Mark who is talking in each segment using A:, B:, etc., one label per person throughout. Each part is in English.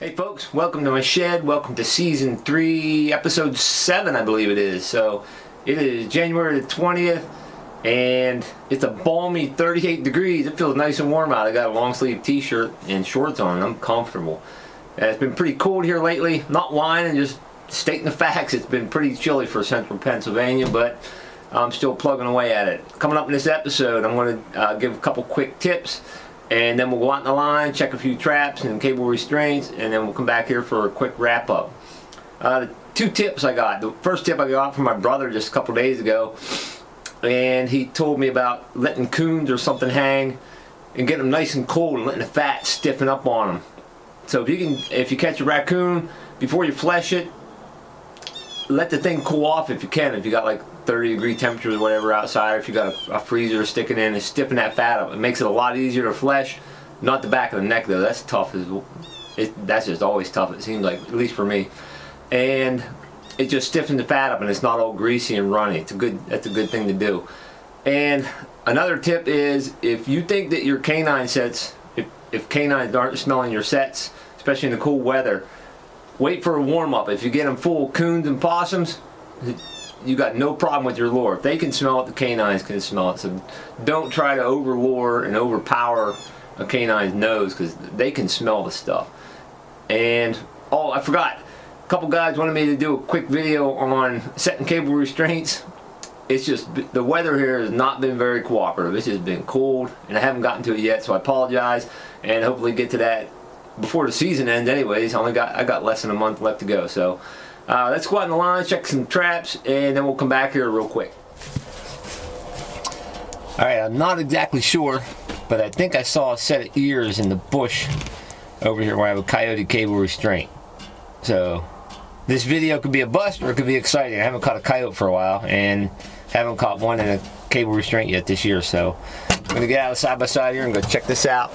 A: Hey folks, welcome to my shed. Welcome to season 3, episode 7, I believe it is. So it is January the 20th, and it's a balmy 38 degrees. It feels nice and warm out. I got a long sleeve t-shirt and shorts on. I'm comfortable. It's been pretty cold here lately. Not whining, just stating the facts. It's been pretty chilly for central Pennsylvania, but I'm still plugging away at it. Coming up in this episode, I'm going to give a couple quick tips, and then we'll go out in the line, check a few traps and cable restraints, and then we'll come back here for a quick wrap up. The 2 tips I got. The first tip I got from my brother just a couple days ago, and he told me about letting coons or something hang and getting them nice and cold and letting the fat stiffen up on them. So if you catch a raccoon, before you flesh it, let the thing cool off if you can. If you got like 30-degree temperatures or whatever outside, if you got a freezer sticking in, and stiffen that fat up. It makes it a lot easier to flesh. Not the back of the neck though. That's tough. That's just always tough. It seems like, at least for me. And it just stiffens the fat up, and it's not all greasy and runny. That's a good thing to do. And another tip is, if you think that your canine sets, if canines aren't smelling your sets, especially in the cool weather, wait for a warm up. If you get them full of coons and possums, you got no problem with your lure. If they can smell it, the canines can smell it. So don't try to over lure and overpower a canine's nose, because they can smell the stuff. And oh, I forgot, a couple guys wanted me to do a quick video on setting cable restraints. It's just the weather here has not been very cooperative. It's just been cold, and I haven't gotten to it yet, so I apologize, and hopefully get to that before the season ends anyways. I got less than a month left to go. So let's go out in the line, check some traps, and then we'll come back here real quick. Alright, I'm not exactly sure, but I think I saw a set of ears in the bush over here where I have a coyote cable restraint. So this video could be a bust, or it could be exciting. I haven't caught a coyote for a while, and haven't caught one in a cable restraint yet this year. So I'm going to get out of side by side here and go check this out.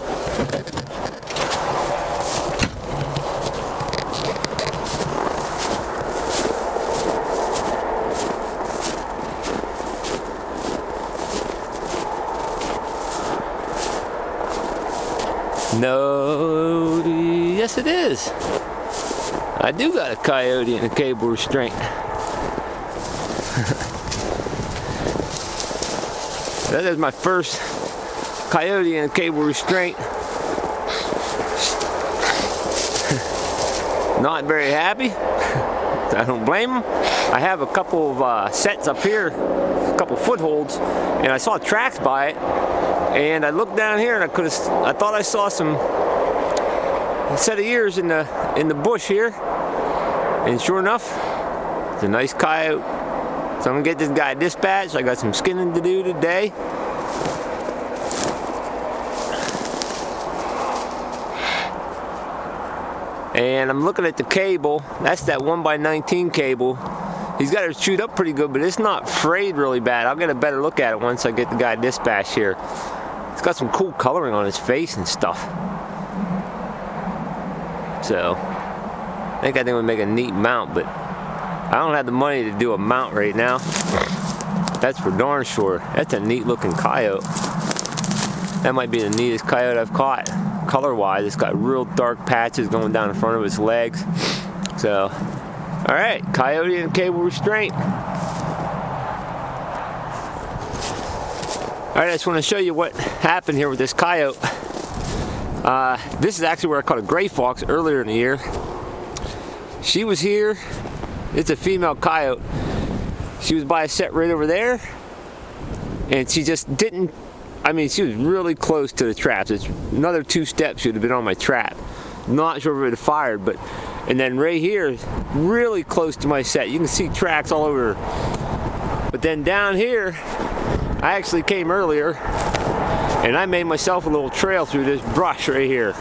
A: No, yes it is. I do got a coyote in a cable restraint. That is my first coyote in a cable restraint. Not very happy. I don't blame him. I have a couple of sets up here, a couple footholds, and I saw tracks by it. And I looked down here, and I thought I saw a set of ears in the bush here. And sure enough, it's a nice coyote. So I'm gonna get this guy dispatched. I got some skinning to do today. And I'm looking at the cable. That's that 1x19 cable. He's got it chewed up pretty good, but it's not frayed really bad. I'll get a better look at it once I get the guy dispatched here. It's got some cool coloring on his face and stuff. So I think it would make a neat mount, but I don't have the money to do a mount right now. That's for darn sure. That's a neat looking coyote. That might be the neatest coyote I've caught. Color wise, it's got real dark patches going down the front of its legs. So, alright, coyote and cable restraint. Alright, I just want to show you what happened here with this coyote. This is actually where I caught a gray fox earlier in the year. She was here. It's a female coyote. She was by a set right over there, and she just didn't, I mean, she was really close to the traps. It's another 2 steps, she would have been on my trap. Not sure if it would have fired, but, and then right here, really close to my set. You can see tracks all over her. But then down here, I actually came earlier, and I made myself a little trail through this brush right here.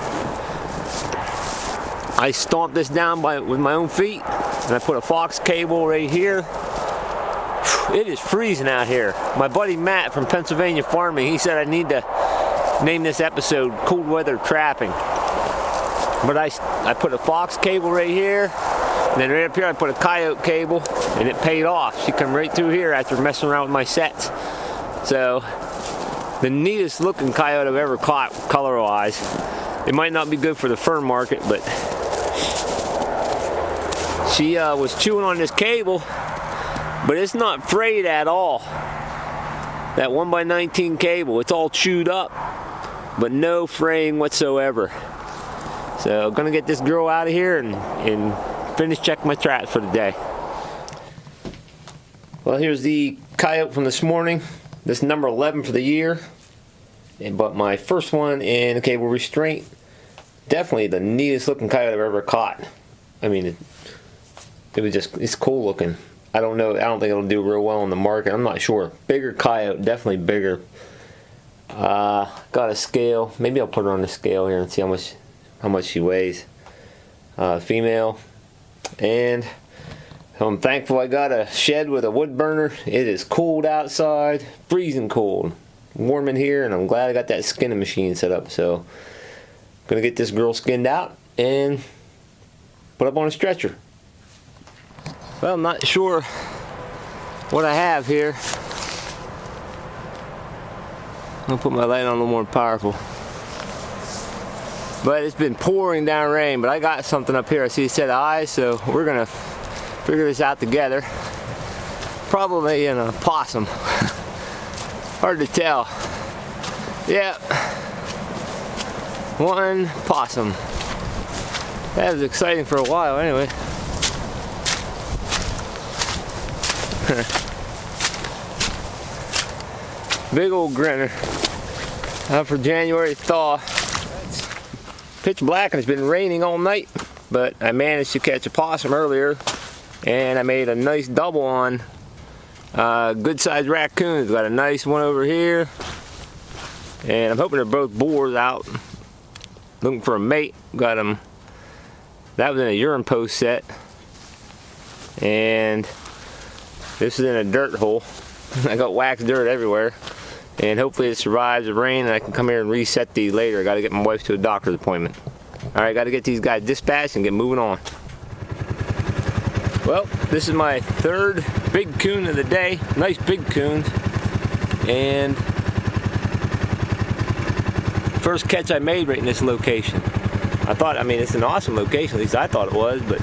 A: I stomped this down with my own feet, and I put a fox cable right here. It is freezing out here. My buddy Matt from Pennsylvania Farming, he said I need to name this episode Cold Weather Trapping. But I put a fox cable right here, and then right up here I put a coyote cable, and it paid off. She come right through here after messing around with my sets. So, the neatest looking coyote I've ever caught color wise. It might not be good for the fur market, but She was chewing on this cable, but it's not frayed at all. That 1x19 cable, it's all chewed up, but no fraying whatsoever. So I'm gonna get this girl out of here and finish checking my traps for the day. Well, here's the coyote from this morning. This is number 11 for the year. But my first one in cable restraint, definitely the neatest looking coyote I've ever caught. I mean, it's cool looking. I don't know, I don't think it'll do real well on the market. I'm not sure. Bigger coyote, definitely bigger. Got a scale. Maybe I'll put her on the scale here and see how much she weighs. Female. And I'm thankful I got a shed with a wood burner. It is cold outside, freezing cold. Warm in here, and I'm glad I got that skinning machine set up. So I'm gonna get this girl skinned out and put up on a stretcher. Well, I'm not sure what I have here. I'm gonna put my light on a little more powerful. But it's been pouring down rain, but I got something up here. I see a set of eyes, so we're gonna figure this out together. Probably in a possum. Hard to tell. Yeah, one possum. That was exciting for a while anyway. Big old grinner. Out for January thaw. Pitch black and it's been raining all night, but I managed to catch a possum earlier, and I made a nice double on good sized raccoons. Got a nice one over here, and I'm hoping they're both boars out looking for a mate. Got them. That was in a urine post set, and this is in a dirt hole. I got waxed dirt everywhere, and hopefully it survives the rain and I can come here and reset these later. I got to get my wife to a doctor's appointment. All right, got to get these guys dispatched and get moving on. Well, this is my third big coon of the day. Nice big coons. And first catch I made right in this location. I mean, it's an awesome location, at least I thought it was, but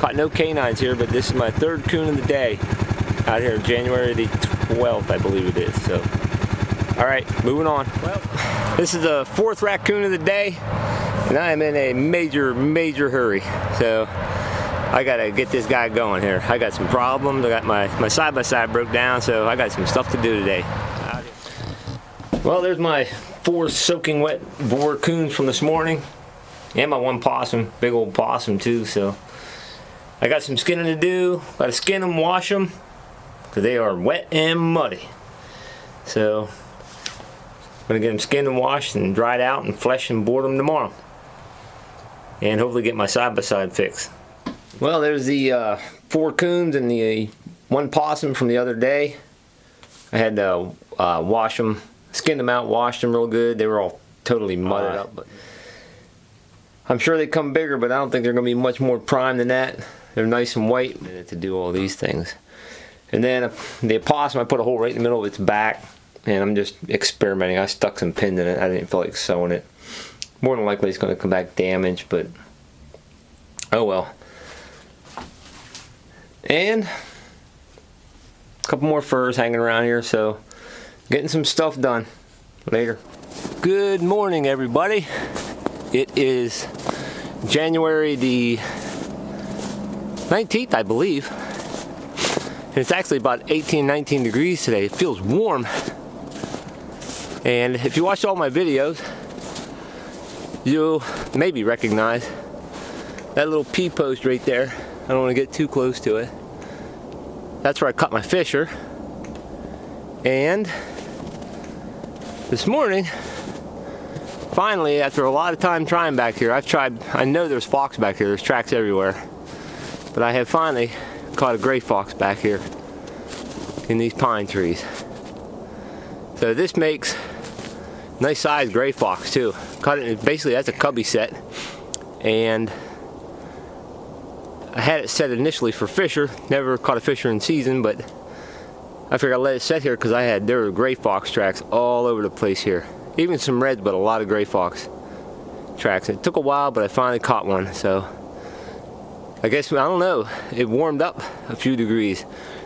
A: caught no canines here, but this is my third coon of the day out here, January the 12th, I believe it is. So, all right, moving on. Well, this is the fourth raccoon of the day, and I am in a major hurry. So I gotta get this guy going here. I got some problems. I got my side-by-side broke down, so I got some stuff to do today. Well, there's my 4 soaking wet boar coons from this morning, and my 1 possum, big old possum too. So I got some skinning to do. Gotta skin them, wash them, because they are wet and muddy. So I'm gonna get them skinned and washed and dried out and flesh and board them tomorrow, and hopefully get my side-by-side fixed. Well, there's the 4 coons and the 1 possum from the other day. I had to wash them, skin them out, wash them real good. They were all totally mudded up, but I'm sure they come bigger, but I don't think they're gonna be much more prime than that. They're nice and white to do all these things. And then the opossum, I put a hole right in the middle of its back, and I'm just experimenting. I stuck some pins in it. I didn't feel like sewing it. More than likely it's gonna come back damaged, but oh well. And a couple more furs hanging around here, so getting some stuff done later. Good morning, everybody. It is January the 19th, I believe. And it's actually about 18-19 degrees today. It feels warm. And if you watch all my videos, you'll maybe recognize that little P post right there. I don't want to get too close to it. That's where I caught my fisher. And this morning, finally, after a lot of time trying back here, I know there's fox back here, there's tracks everywhere, but I have finally caught a gray fox back here in these pine trees. So this makes nice sized gray fox too. Caught it, basically that's a cubby set, and I had it set initially for fisher. Never caught a fisher in season, but I figured I'd let it set here because there were gray fox tracks all over the place here. Even some reds, but a lot of gray fox tracks. It took a while, but I finally caught one. So I guess, I don't know, it warmed up a few degrees.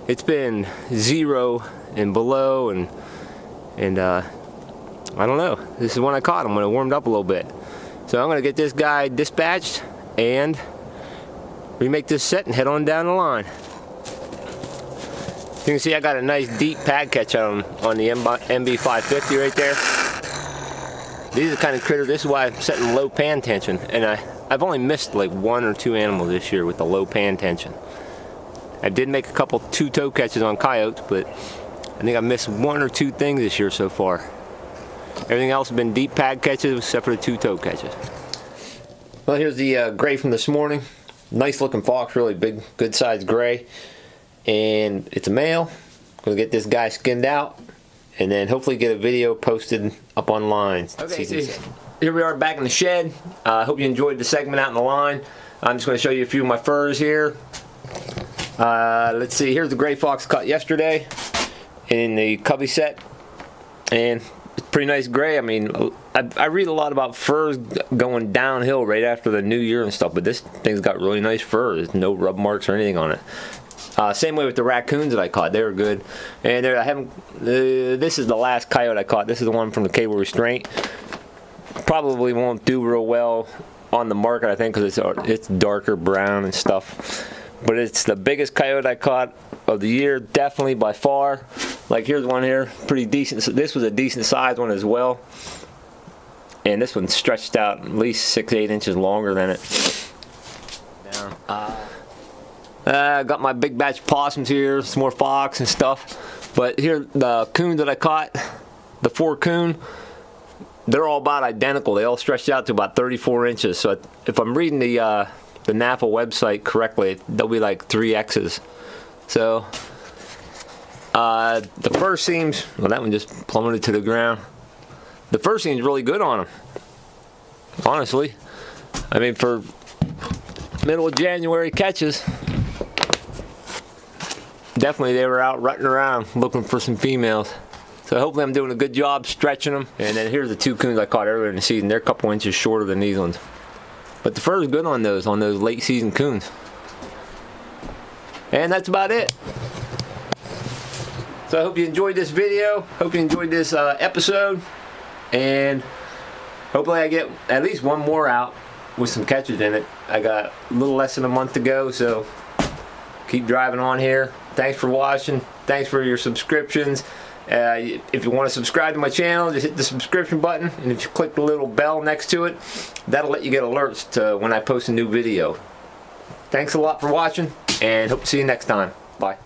A: It's been 0 and below, and I don't know. This is when I caught him, when it warmed up a little bit. So I'm gonna get this guy dispatched and remake this set and head on down the line. You can see I got a nice deep pad catch on the MB 550 right there. These are the kind of critters, this is why I'm setting low pan tension, and I've only missed like 1 or 2 animals this year with the low pan tension. I did make a couple 2-toe catches on coyotes, but I think I missed 1 or 2 things this year so far. Everything else has been deep pad catches except for the 2-toe catches. Well, here's the gray from this morning. Nice looking fox, really big, good sized gray. And it's a male. Gonna get this guy skinned out and then hopefully get a video posted up online. Okay, here we are back in the shed. I hope you enjoyed the segment out in the line. I'm just going to show you a few of my furs here. Let's see, here's the gray fox cut yesterday in the cubby set, and it's pretty nice gray. I mean, I read a lot about furs going downhill right after the new year and stuff, but this thing's got really nice fur. There's no rub marks or anything on it. Same way with the raccoons that I caught. They were good. And I haven't. This is the last coyote I caught. This is the one from the cable restraint. Probably won't do real well on the market, I think, because it's darker brown and stuff. But it's the biggest coyote I caught of the year, definitely by far. Like here's one here, pretty decent. So this was a decent sized one as well. And this one stretched out at least 6-8 inches longer than it. Down. Got my big batch of possums here, some more fox and stuff. But here, the coon that I caught, the 4 coon, they're all about identical. They all stretched out to about 34 inches. So if I'm reading the NAPA website correctly, they'll be like 3X's. So the fur seems, well, that one just plummeted to the ground. The fur seems really good on them, honestly. I mean, for middle of January catches, definitely they were out rutting around looking for some females. So hopefully I'm doing a good job stretching them. And then here's the 2 coons I caught earlier in the season. They're a couple inches shorter than these ones. But the fur is good on those late season coons. And that's about it. So I hope you enjoyed this video. Hope you enjoyed this episode. And hopefully I get at least one more out with some catches in it. I got a little less than a month to go, so keep driving on here. Thanks for watching. Thanks for your subscriptions. If you want to subscribe to my channel, just hit the subscription button, and if you click the little bell next to it, that'll let you get alerts to when I post a new video. Thanks a lot for watching, and hope to see you next time. Bye.